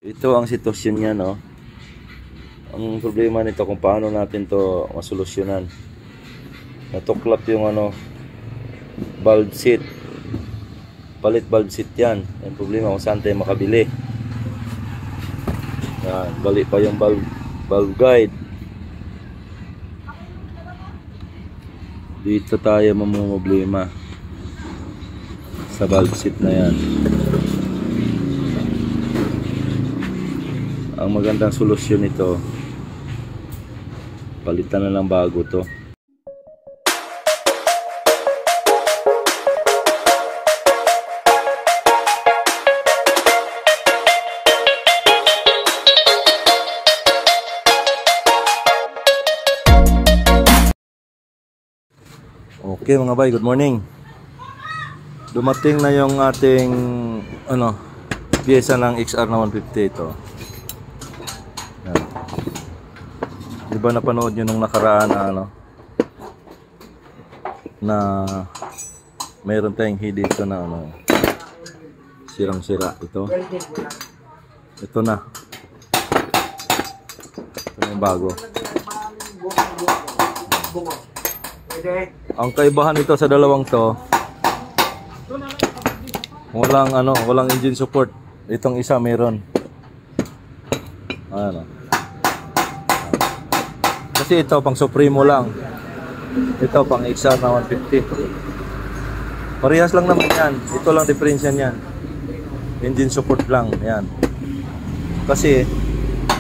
Ito ang sitwasyon niya, no. Ang problema nito kung paano natin to masolusyonan. Natuklap yung valve seat. Palit valve seat yan. Ang problema kung saan tayo makabili. Yan, balik pa yung valve guide. Dito tayo mamumblema sa valve seat na yan. Ang magandang solusyon nito, palitan na lang bago to. Okay mga bay, good morning. Dumating na yung ating piyesa ng XR na 150 ito. Yan. Diba napanood nyo nung nakaraan na mayroon tayong hidi dito na sirang-sira ito. Ito na. Ito na yung bago. Ang kaibahan nito sa dalawang to, walang engine support. Itong isa meron. Ayan. Kasi ito pang Supremo lang. Ito pang XR na 150. Parehas lang naman yan. Ito lang diferensya niyan. Engine support lang. Ayan. Kasi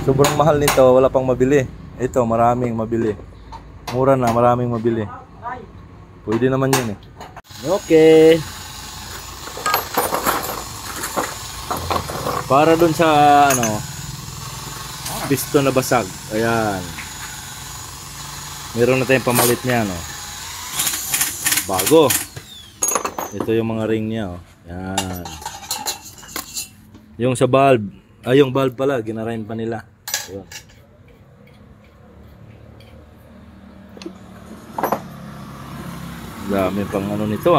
sobrang mahal nito, wala pang mabili. Ito maraming mabili. Mura na, maraming mabili. Pwede naman yun eh. Okay. Para dun sa piston na basag. Ayan. Meron na tayong pamalit niya, bago. Ito yung mga ring niya, Ayan. Yung sa valve, yung valve pala, ginarain pa nila. Ayun. Dami pang nito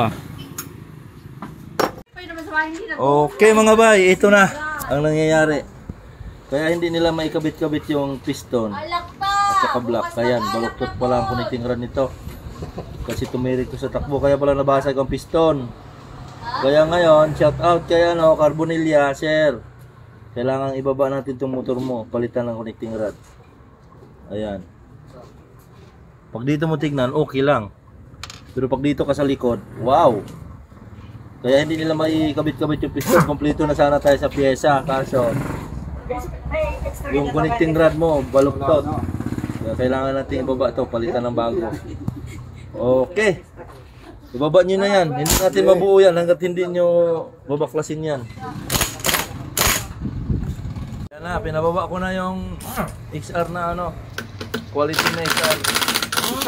Okay mga bay, ito na ang nangyayari. Kaya hindi nila maikabit-kabit yung piston at saka block. Kaya baluktot pala ang connecting rod nito. Kasi tumirik to sa takbo, kaya pala nabasag ang piston. Kaya ngayon, shout out kaya Carbonilla, sir. Kailangan ibaba natin itong motor mo, palitan ng connecting rod. Ayan. Pag dito mo tignan, okay lang. Pero pag dito ka sa likod, wow! Kaya hindi nila maikabit-kabit yung piston. Kompleto na sana tayo sa pyesa. Kaso, yung connecting rod mo, baluktot. Kaya kailangan natin ibaba ito, palitan ng bago. Okay. Ibaba nyo na yan. Hindi natin mabuo yan hanggat hindi nyo babaklasin yan. Yan na, pinababa ko na yung XR na quality na XR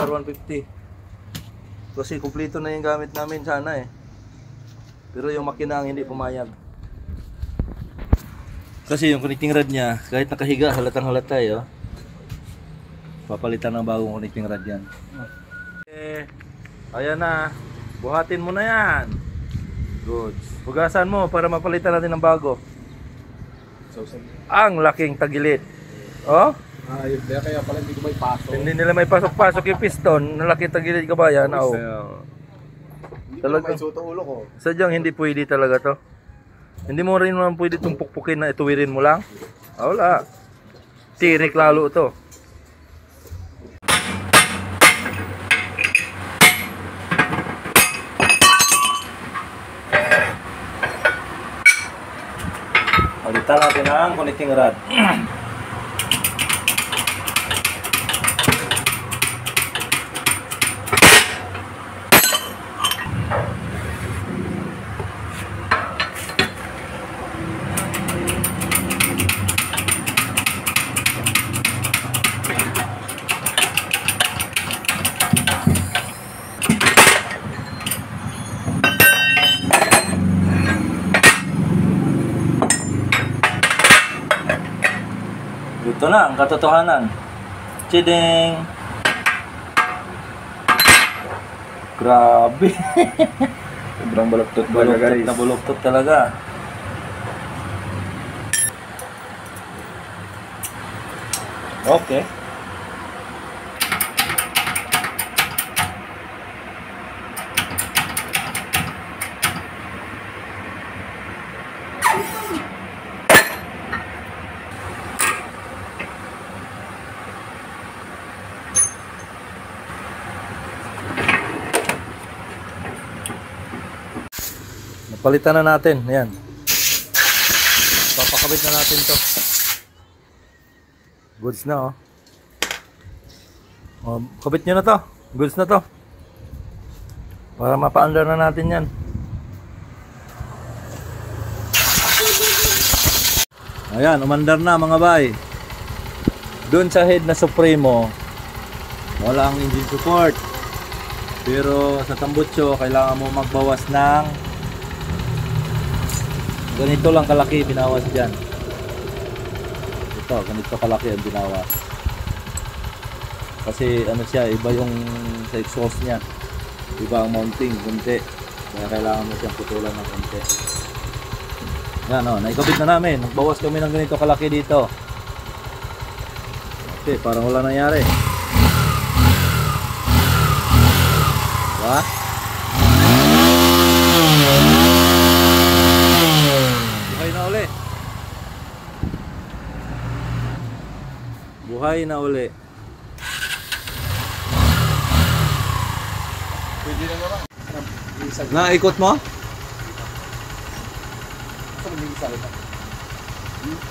150. Kasi kumpleto na yung gamit namin sana eh. Pero yung makina ang hindi pumayag. Kasi yung connecting rod niya, kahit nakahiga, halatang halata eh. Papalitan ng bagong connecting rod yan. Okay. Ayan na. Buhatin mo na yan. Good. Hugasan mo para mapalitan natin ng bago. Ang laking tagilid. Oh? Kaya pala hindi ko may pasok. Hindi nila may pasok-pasok yung piston. Nalaki tagilid ka ba yan? Hindi ko may suto ulo ko. Sadyang hindi pwede talaga to. Hindi mo rin naman pwede itong pukpukin na ituwirin mo lang. Wala. Tirik lalo to. Palitan natin ang connecting rod. Ito na ang katotohanan. Chiding. Grabe. Sobrang baluktot Baluktot na baluktot talaga. Okay. Napalitan na natin. Ayan. Papakabit na natin to. Goods na oh. Oh, kabit nyo na to. Goods na to. Para mapa-under na natin yan. Ayan, umandar na mga bay. Doon sa head na Supremo, wala ang engine support. Pero sa Tambucho, kailangan mo magbawas ng ganito lang kalaki binawas dyan. Ito, ganito kalaki ang binawas. Kasi ano siya, iba yung sa exhaust niya. Iba ang mounting, kunti. Kaya kailangan mo siyang putulan ng kunti. Yan o, naikabit na namin. Nagbawas kami ng ganito kalaki dito. Okay, parang wala nangyari. Diba? Buhay na uli. Buhay na uli. Pwede na naman. Naikot mo?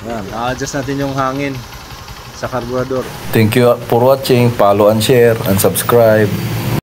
Yan, a-adjust natin yung hangin sa carburetor. Thank you for watching. Follow and share and subscribe.